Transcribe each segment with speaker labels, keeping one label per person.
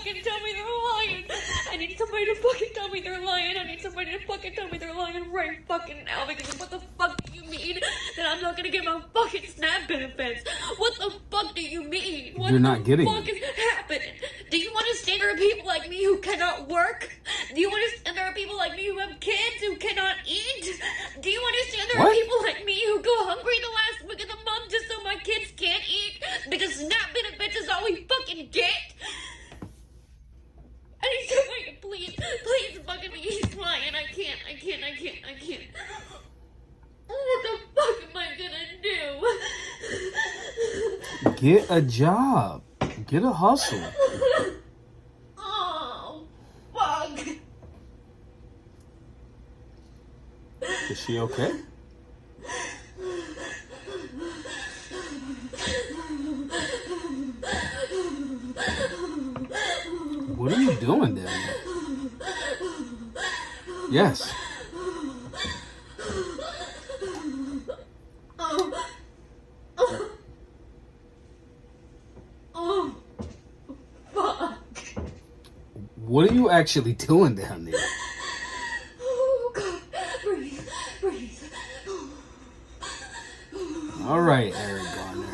Speaker 1: fucking tell me they're lying. I need somebody to fucking tell me they're lying. I need somebody to fucking tell me they're lying right fucking now, because what the fuck do you mean that I'm not gonna get my fucking SNAP benefits? What the fuck do you mean? What
Speaker 2: You're not getting
Speaker 1: fuck is happening? Do you understand there are people like me who cannot work? Do you understand there are people like me who have kids who cannot eat? Do you understand there are people like me who go hungry the last week of the month just so my kids can't eat? Because SNAP benefits is all we fucking get? I need somebody to please fucking me. He's lying. I can't. What the fuck am I gonna do?
Speaker 2: Get a job. Get a hustle.
Speaker 1: Oh, fuck.
Speaker 2: Is she okay? What are you doing down there? Yes.
Speaker 1: Oh, fuck.
Speaker 2: What are you actually doing down there?
Speaker 1: Oh, God. Breathe.
Speaker 2: All right, Eric Garner.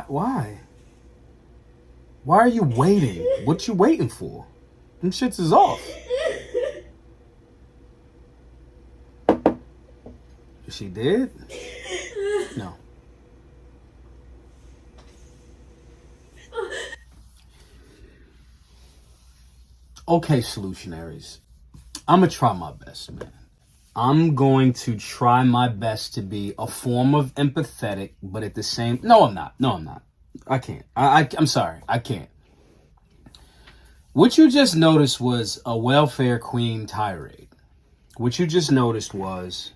Speaker 2: Why? Why are you waiting? What you waiting for? Them shits is off. Is she dead? No. Okay, solutionaries. I'm gonna try my best, man. I'm going to try my best to be a form of empathetic, but at the same... No, I'm not. I can't. I'm sorry. I can't. What you just noticed was a welfare queen tirade. What you just noticed was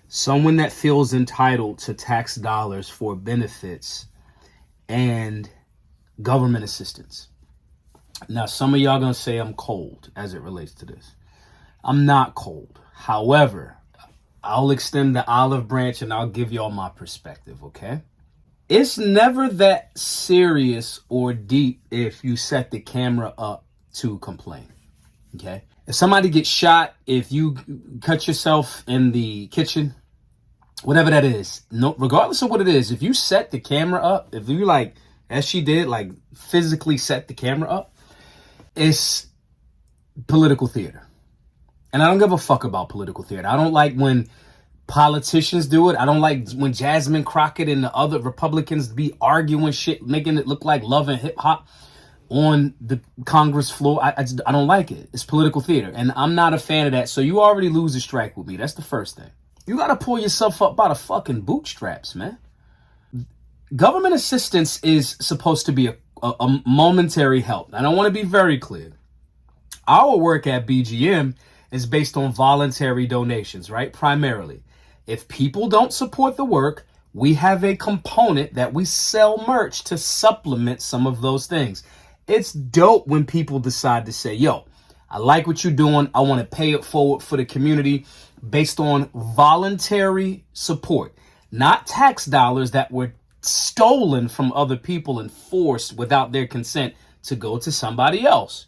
Speaker 2: someone that feels entitled to tax dollars for benefits and government assistance. Now, some of y'all gonna say I'm cold as it relates to this. I'm not cold. However, I'll extend the olive branch and I'll give y'all my perspective, okay? It's never that serious or deep if you set the camera up to complain, okay? If somebody gets shot, if you cut yourself in the kitchen, whatever that is, no, regardless of what it is, if you set the camera up, if you like, as she did, like physically set the camera up, it's political theater. And I don't give a fuck about political theater. I don't like when politicians do it. I don't like when Jasmine Crockett and the other Republicans be arguing shit, making it look like love and hip hop on the Congress floor. I don't like it. It's political theater. And I'm not a fan of that. So you already lose a strike with me. That's the first thing. You got to pull yourself up by the fucking bootstraps, man. Government assistance is supposed to be a momentary help. And I want to be very clear. Our work at BGM is based on voluntary donations, right? Primarily. If people don't support the work, we have a component that we sell merch to supplement some of those things. It's dope when people decide to say, yo, I like what you're doing. I want to pay it forward for the community based on voluntary support, not tax dollars that were stolen from other people and forced without their consent to go to somebody else.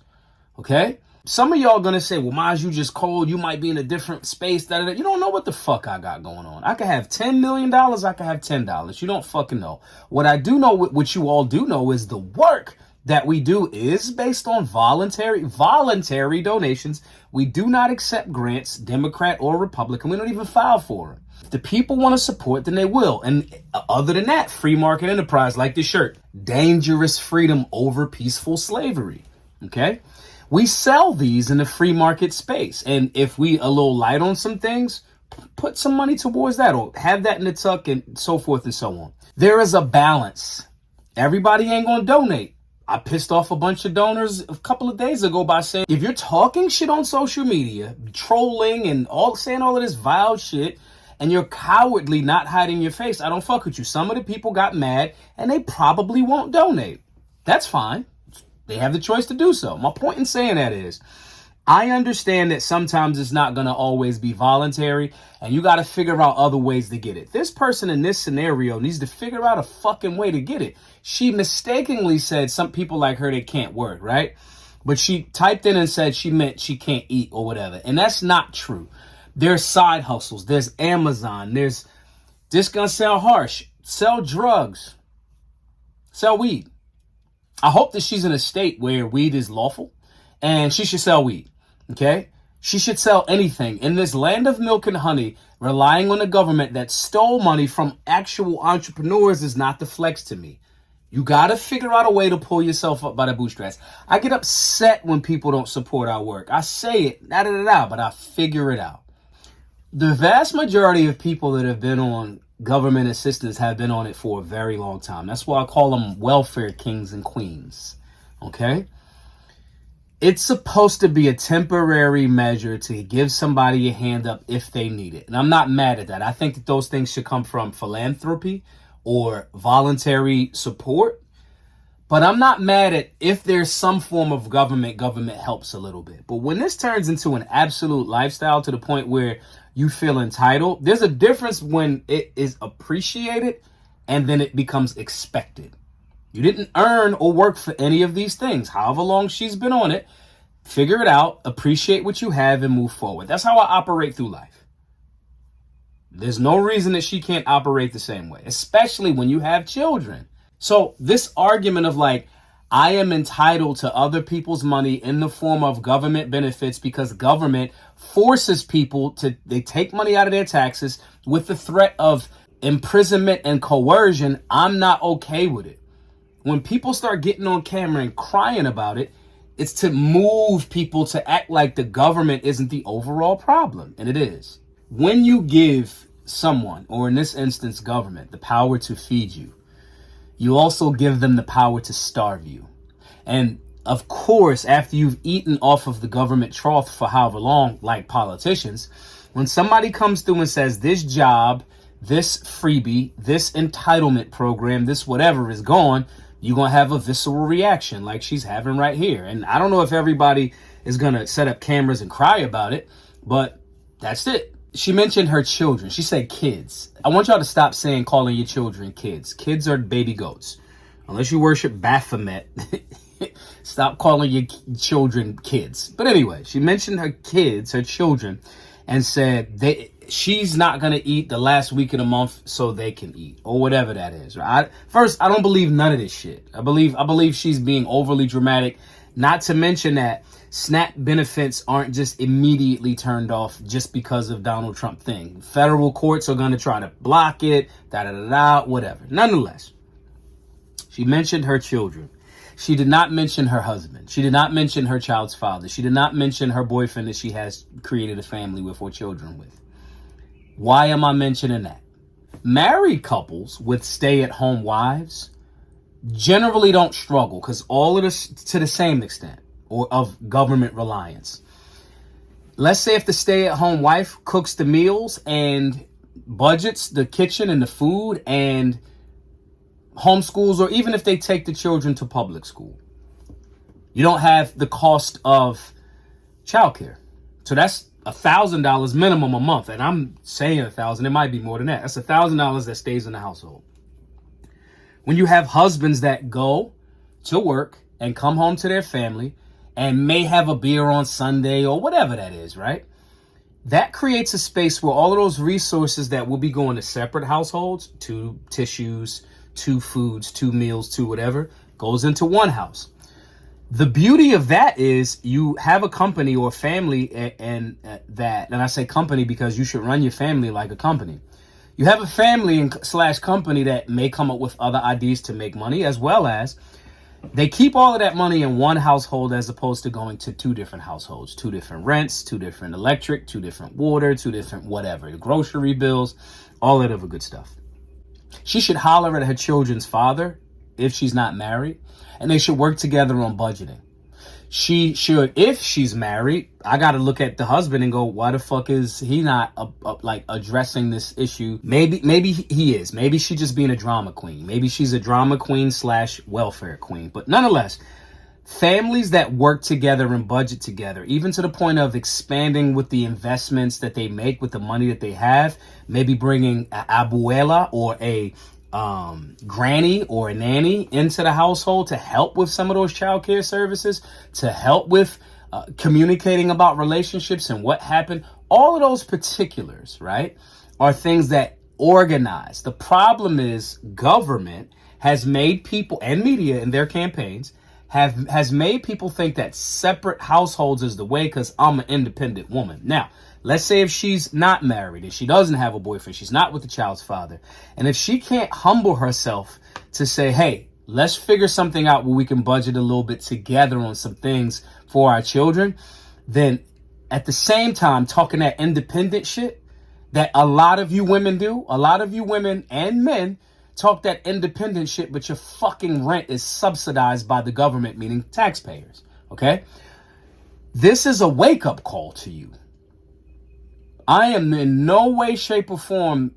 Speaker 2: Okay? Some of y'all gonna say, well, Maj, you just cold. You might be in a different space. Da, da, da. You don't know what the fuck I got going on. I could have $10 million. I could have $10. You don't fucking know. What I do know, what you all do know, is the work that we do is based on voluntary donations. We do not accept grants, Democrat or Republican. We don't even file for them. If the people want to support, then they will. And other than that, free market enterprise, like this shirt, dangerous freedom over peaceful slavery. Okay? We sell these in the free market space. And if we a little light on some things, put some money towards that or have that in the tuck and so forth and so on. There is a balance. Everybody ain't going to donate. I pissed off a bunch of donors a couple of days ago by saying, if you're talking shit on social media, trolling and saying all of this vile shit, and you're cowardly not hiding your face, I don't fuck with you. Some of the people got mad and they probably won't donate. That's fine. They have the choice to do so. My point in saying that is, I understand that sometimes it's not going to always be voluntary and you got to figure out other ways to get it. This person in this scenario needs to figure out a fucking way to get it. She mistakenly said some people like her, they can't work, right? But she typed in and said she meant she can't eat or whatever. And that's not true. There's side hustles. There's Amazon. There's, this gonna sound harsh, sell drugs, sell weed. I hope that she's in a state where weed is lawful and she should sell weed. Okay? She should sell anything. In this land of milk and honey, relying on the government that stole money from actual entrepreneurs is not the flex to me. You got to figure out a way to pull yourself up by the bootstraps. I get upset when people don't support our work. I say it, but I figure it out. The vast majority of people that have been on government assistance have been on it for a very long time. That's why I call them welfare kings and queens. Okay? It's supposed to be a temporary measure to give somebody a hand up if they need it. And I'm not mad at that. I think that those things should come from philanthropy or voluntary support. But I'm not mad at if there's some form of government helps a little bit. But when this turns into an absolute lifestyle to the point where you feel entitled, there's a difference when it is appreciated and then it becomes expected. You didn't earn or work for any of these things. However long she's been on it, figure it out, appreciate what you have, and move forward. That's how I operate through life. There's no reason that she can't operate the same way, especially when you have children. So this argument of like, I am entitled to other people's money in the form of government benefits because government forces people to, they take money out of their taxes with the threat of imprisonment and coercion. I'm not okay with it. When people start getting on camera and crying about it, it's to move people to act like the government isn't the overall problem. And it is. When you give someone, or in this instance, government, the power to feed you, you also give them the power to starve you. And of course, after you've eaten off of the government trough for however long, like politicians, when somebody comes through and says this job, this freebie, this entitlement program, this whatever is gone, you're going to have a visceral reaction like she's having right here. And I don't know if everybody is going to set up cameras and cry about it, but that's it. She mentioned her children. She said kids. I want y'all to stop calling your children kids. Kids are baby goats. Unless you worship Baphomet, stop calling your children kids. But anyway, she mentioned her kids, her children, and said she's not going to eat the last week of the month so they can eat, or whatever that is. Right? First, I don't believe none of this shit. I believe she's being overly dramatic. Not to mention that SNAP benefits aren't just immediately turned off just because of Donald Trump thing. Federal courts are going to try to block it, whatever. Nonetheless, she mentioned her children. She did not mention her husband. She did not mention her child's father. She did not mention her boyfriend that she has created a family with or children with. Why am I mentioning that? Married couples with stay-at-home wives generally don't struggle because all of this, to the same extent, or of government reliance. Let's say if the stay-at-home wife cooks the meals and budgets the kitchen and the food and homeschools, or even if they take the children to public school, you don't have the cost of childcare. So that's $1,000 minimum a month. And I'm saying 1,000, it might be more than that. That's $1,000 that stays in the household. When you have husbands that go to work and come home to their family and may have a beer on Sunday or whatever that is, right? That creates a space where all of those resources that will be going to separate households, to tissues, to foods, to meals, to whatever, goes into one house. The beauty of that is you have a company or family and I say company because you should run your family like a company. You have a family / company that may come up with other ideas to make money, as well as they keep all of that money in one household as opposed to going to two different households, two different rents, two different electric, two different water, two different whatever, the grocery bills, all that other good stuff. She should holler at her children's father if she's not married, and they should work together on budgeting. She should, if she's married, I got to look at the husband and go, why the fuck is he not like addressing this issue? Maybe he is. Maybe she's just being a drama queen. Maybe she's a drama queen / welfare queen. But nonetheless, Families that work together and budget together, even to the point of expanding with the investments that they make with the money that they have, maybe bringing an abuela or a granny or a nanny into the household to help with some of those childcare services, to help with communicating about relationships and what happened. All of those particulars, right, are things that organize. The problem is government has made people, and media in their campaigns, has made people think that separate households is the way because I'm an independent woman. Now, let's say if she's not married and she doesn't have a boyfriend, she's not with the child's father, and if she can't humble herself to say, hey, let's figure something out where we can budget a little bit together on some things for our children, then at the same time talking that independent shit that a lot of you women do, a lot of you women and men talk that independent shit, but your fucking rent is subsidized by the government, meaning taxpayers, okay? This is a wake-up call to you. I am in no way, shape, or form,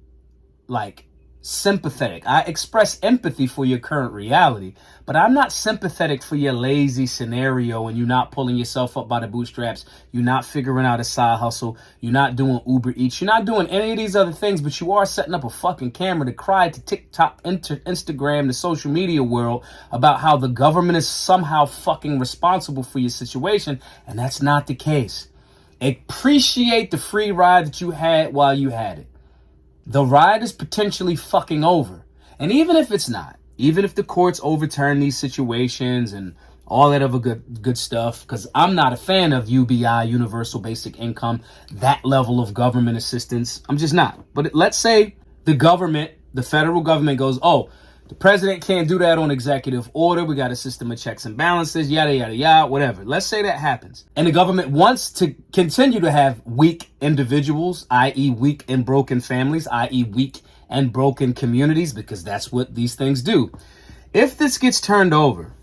Speaker 2: like, sympathetic. I express empathy for your current reality, but I'm not sympathetic for your lazy scenario and you not pulling yourself up by the bootstraps. You're not figuring out a side hustle. You're not doing Uber Eats. You're not doing any of these other things, but you are setting up a fucking camera to cry to TikTok, Instagram, the social media world about how the government is somehow fucking responsible for your situation. And that's not the case. Appreciate the free ride that you had while you had it. The ride is potentially fucking over. And even if it's not, even if the courts overturn these situations and all that other good stuff, because I'm not a fan of UBI, Universal Basic Income, that level of government assistance. I'm just not. But let's say the government, the federal government goes, oh, the president can't do that on executive order. We got a system of checks and balances, yada, yada, yada, whatever. Let's say that happens. And the government wants to continue to have weak individuals, i.e. weak and broken families, i.e. weak and broken communities, because that's what these things do. If this gets turned over,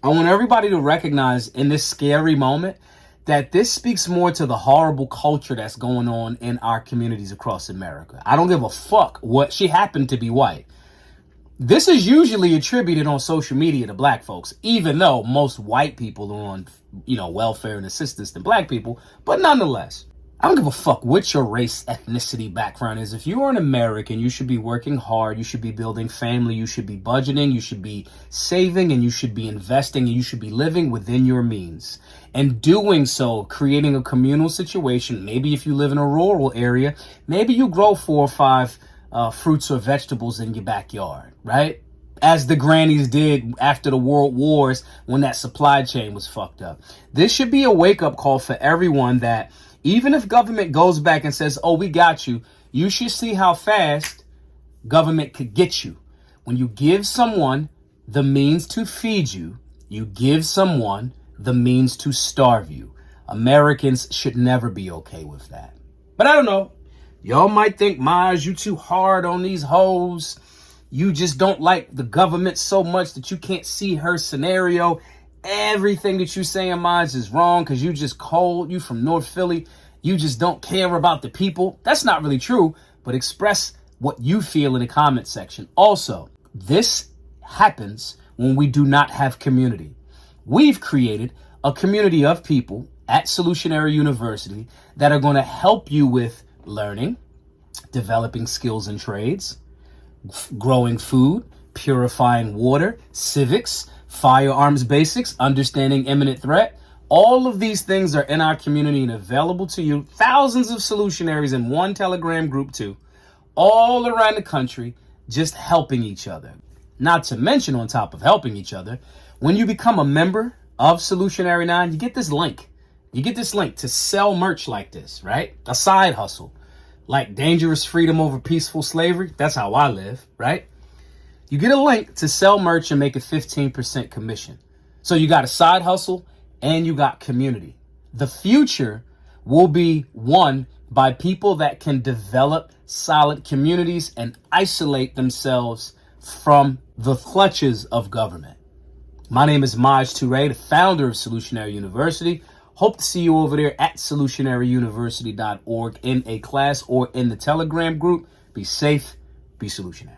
Speaker 2: I want everybody to recognize in this scary moment that this speaks more to the horrible culture that's going on in our communities across America. I don't give a fuck what she happened to be white. This is usually attributed on social media to black folks, even though most white people are on, welfare and assistance than black people. But nonetheless, I don't give a fuck what your race, ethnicity, background is. If you are an American, you should be working hard. You should be building family. You should be budgeting. You should be saving, and you should be investing, and you should be living within your means. And doing so, creating a communal situation. Maybe if you live in a rural area, maybe you grow 4 or 5 fruits or vegetables in your backyard, right? As the grannies did after the world wars when that supply chain was fucked up. This should be a wake-up call for everyone that even if government goes back and says, oh, we got you, you should see how fast government could get you. When you give someone the means to feed you, you give someone the means to starve you. Americans should never be okay with that. But I don't know. Y'all might think, Maj, you too hard on these hoes. You just don't like the government so much that you can't see her scenario. Everything that you saying, Maj, is wrong because you just cold. You from North Philly. You just don't care about the people. That's not really true, but express what you feel in the comment section. Also, this happens when we do not have community. We've created a community of people at Solutionary University that are going to help you with learning, developing skills and trades, growing food, purifying water, civics, firearms basics, understanding imminent threat. All of these things are in our community and available to you. Thousands of solutionaries in one Telegram group too, all around the country, just helping each other. Not to mention, on top of helping each other, when you become a member of Solutionary 9, you get this link. You get this link to sell merch like this, right? A side hustle, like dangerous freedom over peaceful slavery. That's how I live, right? You get a link to sell merch and make a 15% commission. So you got a side hustle and you got community. The future will be won by people that can develop solid communities and isolate themselves from the clutches of government. My name is Maj Toure, the founder of Solutionary University. Hope to see you over there at solutionaryuniversity.org in a class or in the Telegram group. Be safe, be solutionary.